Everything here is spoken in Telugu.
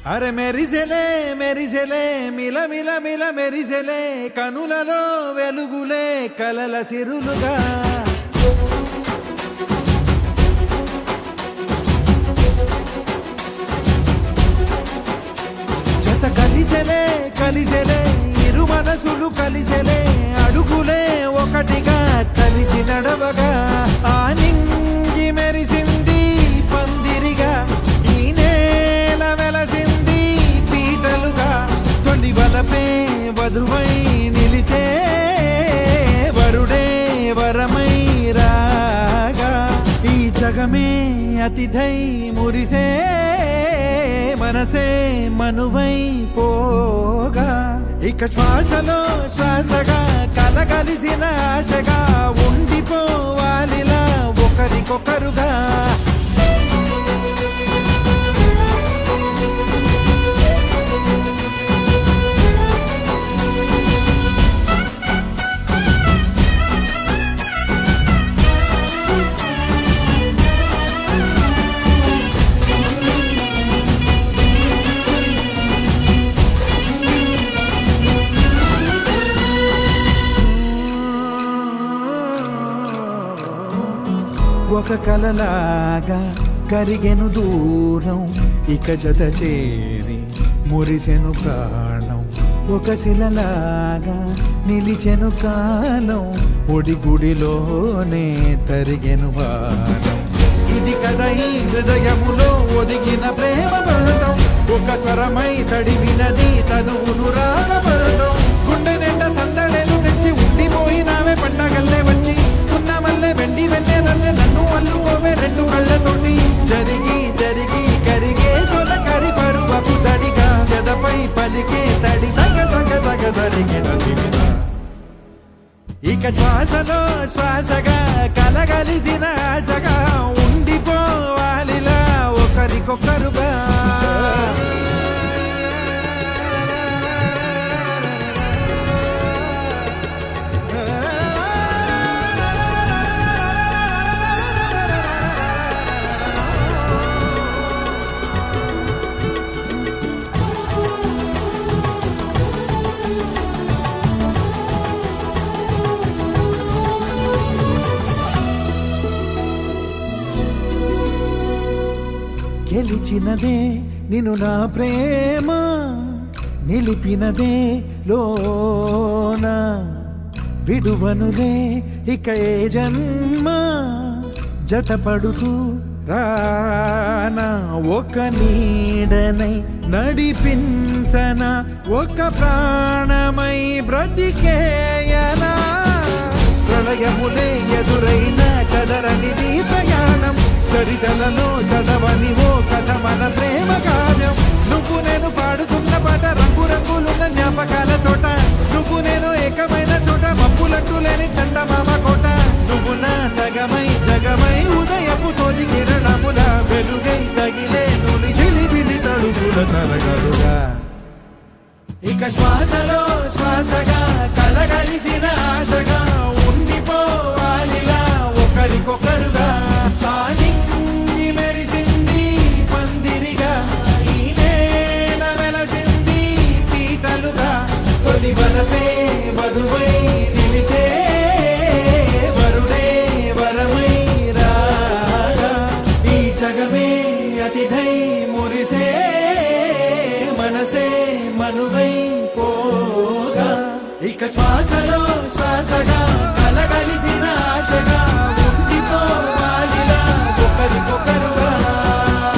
అరే మెరిసెలే మెరిసెలే మిల మిల మిల మెరిసెలే కనులలో వెలుగులే కలల సిరులుగా జత కలిసెలే కలిసెలే ఇరు మనసులు కలిసెలే అడుగులే ఒకటిగా కలిసి నడవగా ఆ నింగి మెరిసింది పందిరిగా ఈ నేల వెలసింది పీటలుగా తొలి వలపే వధువై నిలిచే వరుడే వరమై రాగా ఈ జగమే అతిథై మురిసే మనసే మనువై పోగా ఇక శ్వాసలో శ్వాసగా కలగలిసిన ఆశగా ఉండిపోవాలిలా ఒకరికొకరుగా ఒక కలలాగా కరిగెను దూరం ఇక జత చేరి మురిసెను ప్రాణం ఒక శిలలాగా నిలిచెను కాలం ఒడిగుడిలోనే తరిగెను వారం ఇది కదా ఈ హృదయములో ఒదిగిన ప్రేమ బంధం ఒక స్వరమై తడివినది తనువును రాగబంధం గుండె నిండా సందడేలు తెచ్చి ఉండిపోయినావే పండగల్లే వచ్చి ఉన్న మల్లె వెండి వెన్నెలల్లే నన్ను అల్లుకోవే రెండు కళ్ళతోటి జరిగి జరిగి కరిగే తొలకరి పరువపు తడిగా ఎదపై పలికే తడి తగ తగ తగ తరిగిన దివిన ఇక శ్వాసలో శ్వాసగా కలగలిసిన ఆశగా ఉండిపోవాలిలా ఒకరికొకరుగా గెలిచినదే నిన్ను నా ప్రేమ నిలిపినదే లోన విడువనులే ఇక ఏ జన్మ జతపడుతూ రానా ఒక నీడనై నడిపించన ఒక ప్రాణమై బ్రతికేయనా ప్రళయములే ఎదురైన చదరనిది ప్రయాణం చరితలలో చదవని ఓ కథ మన ప్రేమ కావ్యం నువ్వు నేను పాడుతున్న పాట రంగు రంగులున్న జ్ఞాపకాల తోట నువ్వు నేను ఏకమైన చోట మబ్బులంటూ లేని చందమామ కోట నువ్వు నా సగమై జగమై ఉదయపు తోటి కిరణముల వెలుగై తగిలే నుని చిలిపిలి తడుపుల తరగలుగా ఇక శ్వాసలో శ్వాసగా కలగలిసిన ఆశగా ఉండిపోవాలిలా ఒకరికొకరుగా నింగి మెరిసింది పందిరిగా ఈ నేల వెలసింది పీటలుగా తొలి వలపే వధువై నిలిచే వరుడే వరమై రాగా ఈ జగమే అతిథై మురిసే మనసే మనువై పోగా ఇక శ్వాసలో శ్వాసగా కలగలిసిన ఆశగా ఉండిపోవాలిలా ఒకరికొకరుగా